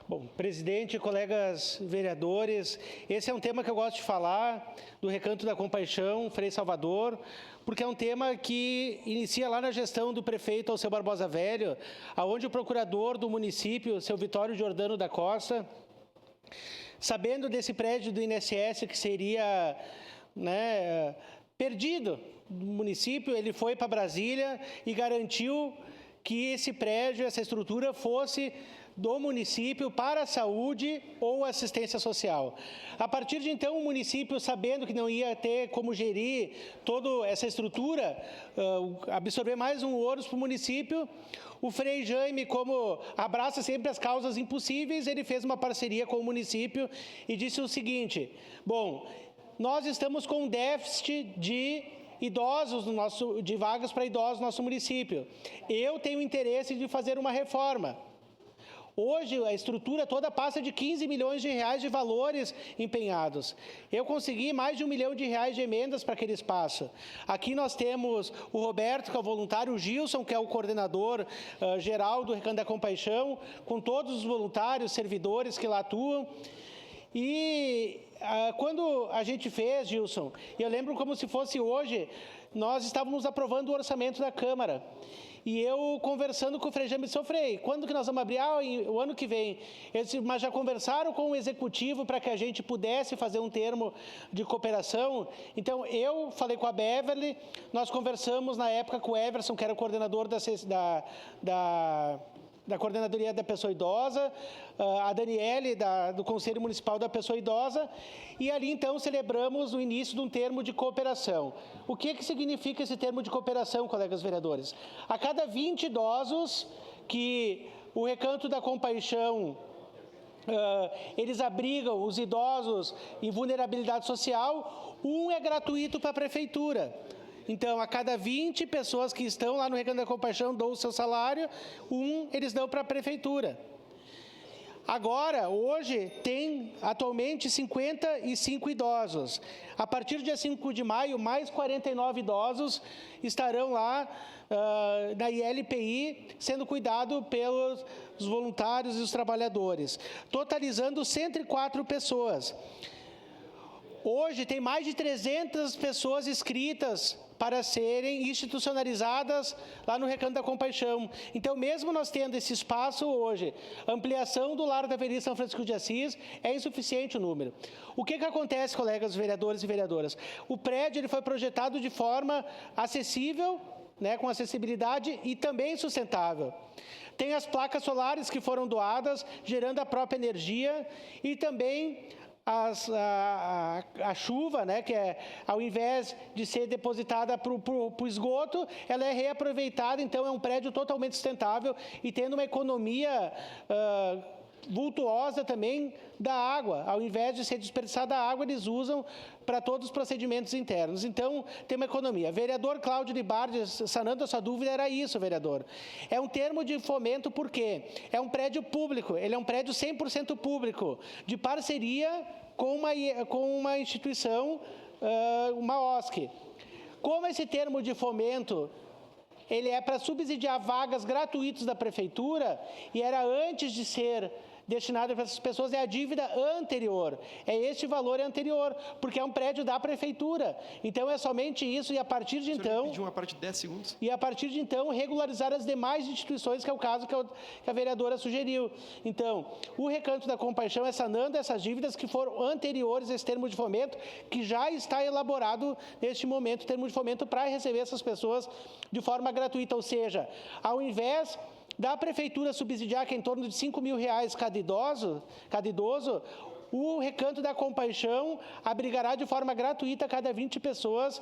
Bom, presidente, colegas vereadores, esse é um tema que eu gosto de falar, do Recanto da Compaixão, Frei Salvador, porque é um tema que inicia lá na gestão do prefeito Alceu Barbosa Velho, onde o procurador do município, seu Vitório Giordano da Costa, sabendo desse prédio do INSS que seria perdido do município, ele foi para Brasília e garantiu que esse prédio, essa estrutura fosse do município para a saúde ou assistência social. A partir de então, o município, sabendo que não ia ter como gerir toda essa estrutura, absorver mais um ônus para o município, o Frei Jaime, como abraça sempre as causas impossíveis, ele fez uma parceria com o município e disse o seguinte: bom, nós estamos com um déficit de idosos de vagas para idosos no nosso município. Eu tenho interesse de fazer uma reforma. Hoje, a estrutura toda passa de 15 milhões de reais de valores empenhados. Eu consegui mais de R$1 milhão de emendas para aquele espaço. Aqui nós temos o Roberto, que é o voluntário, o Gilson, que é o coordenador geral do Recanto da Compaixão, com todos os voluntários, servidores que lá atuam. E quando a gente fez, Gilson, eu lembro como se fosse hoje, nós estávamos aprovando o orçamento da Câmara. E eu conversando com o Frei Jaime, disse: Frei, quando que nós vamos abrir? O ano que vem. Eu disse: mas já conversaram com o executivo para que a gente pudesse fazer um termo de cooperação? Então, eu falei com a Beverly, nós conversamos na época com o Everson, que era o coordenador da Coordenadoria da Pessoa Idosa, a Daniele, do Conselho Municipal da Pessoa Idosa, e ali, então, celebramos o início de um termo de cooperação. O que significa esse termo de cooperação, colegas vereadores? A cada 20 idosos que o Recanto da Compaixão eles abrigam os idosos em vulnerabilidade social, um é gratuito para a prefeitura. Então, a cada 20 pessoas que estão lá no Recanto da Compaixão dão o seu salário, eles dão para a prefeitura. Agora, hoje, tem atualmente 55 idosos. A partir do dia 5 de maio, mais 49 idosos estarão lá na ILPI, sendo cuidado pelos voluntários e os trabalhadores, totalizando 104 pessoas. Hoje, tem mais de 300 pessoas inscritas para serem institucionalizadas lá no Recanto da Compaixão. Então, mesmo nós tendo esse espaço hoje, ampliação do Lar da Avenida São Francisco de Assis, é insuficiente o número. O que acontece, colegas vereadores e vereadoras? O prédio ele foi projetado de forma acessível, com acessibilidade e também sustentável. Tem as placas solares que foram doadas, gerando a própria energia, e também a chuva, que ao invés de ser depositada para o esgoto, ela é reaproveitada, então é um prédio totalmente sustentável e tendo uma economia vultuosa também da água. Ao invés de ser desperdiçada a água, eles usam para todos os procedimentos internos. Então, tem uma economia. Vereador Cláudio Libardi, sanando a sua dúvida, era isso, vereador. É um termo de fomento porque é um prédio público, ele é um prédio 100% público, de parceria com uma instituição, uma OSC. Como esse termo de fomento ele é para subsidiar vagas gratuitas da prefeitura e era antes de ser destinado para essas pessoas, é a dívida anterior. Este valor é anterior, porque é um prédio da prefeitura. Então, é somente isso, e a partir de então... pediu uma parte de 10 segundos. E a partir de então, regularizar as demais instituições, que é o caso que a vereadora sugeriu. Então, o Recanto da Compaixão é sanando essas dívidas que foram anteriores a esse termo de fomento, que já está elaborado neste momento, o termo de fomento para receber essas pessoas de forma gratuita, ou seja, ao invés da prefeitura subsidiar que é em torno de R$5 mil cada idoso, o Recanto da Compaixão abrigará de forma gratuita cada 20 pessoas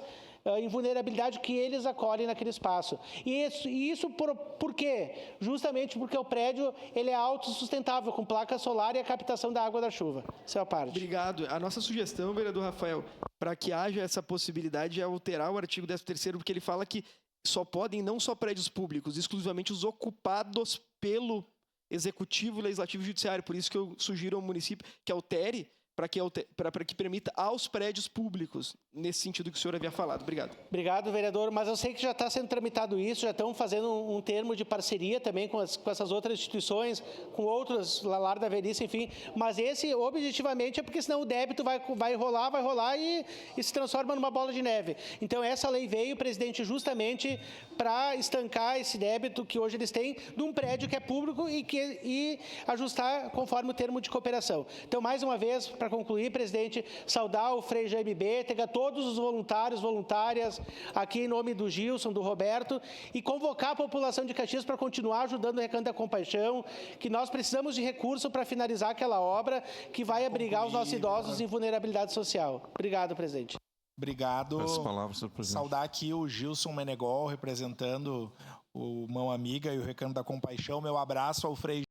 em vulnerabilidade que eles acolhem naquele espaço. E isso por quê? Justamente porque o prédio ele é autossustentável, com placa solar e a captação da água da chuva. Essa é a parte. Obrigado. A nossa sugestão, vereador Rafael, para que haja essa possibilidade é alterar o artigo 13º, porque ele fala que só podem não só prédios públicos, exclusivamente os ocupados pelo Executivo, Legislativo e Judiciário. Por isso que eu sugiro ao município que altere para que permita aos prédios públicos, nesse sentido que o senhor havia falado. Obrigado. Obrigado, vereador. Mas eu sei que já está sendo tramitado isso, já estão fazendo um termo de parceria também com essas outras instituições, com outros, Lar da Velhice, enfim. Mas esse, objetivamente, é porque senão o débito vai rolar e se transforma numa bola de neve. Então, essa lei veio, presidente, justamente para estancar esse débito que hoje eles têm de um prédio que é público e ajustar conforme o termo de cooperação. Então, mais uma vez, para concluir, presidente, saudar o Frei Jaime Bétega, todos os voluntários, voluntárias, aqui em nome do Gilson, do Roberto, e convocar a população de Caxias para continuar ajudando o Recanto da Compaixão, que nós precisamos de recurso para finalizar aquela obra que vai abrigar os nossos idosos em vulnerabilidade social. Obrigado, presidente. Obrigado. As palavras, senhor presidente. Saudar aqui o Gilson Menegol, representando o Mão Amiga e o Recanto da Compaixão. Meu abraço ao Frei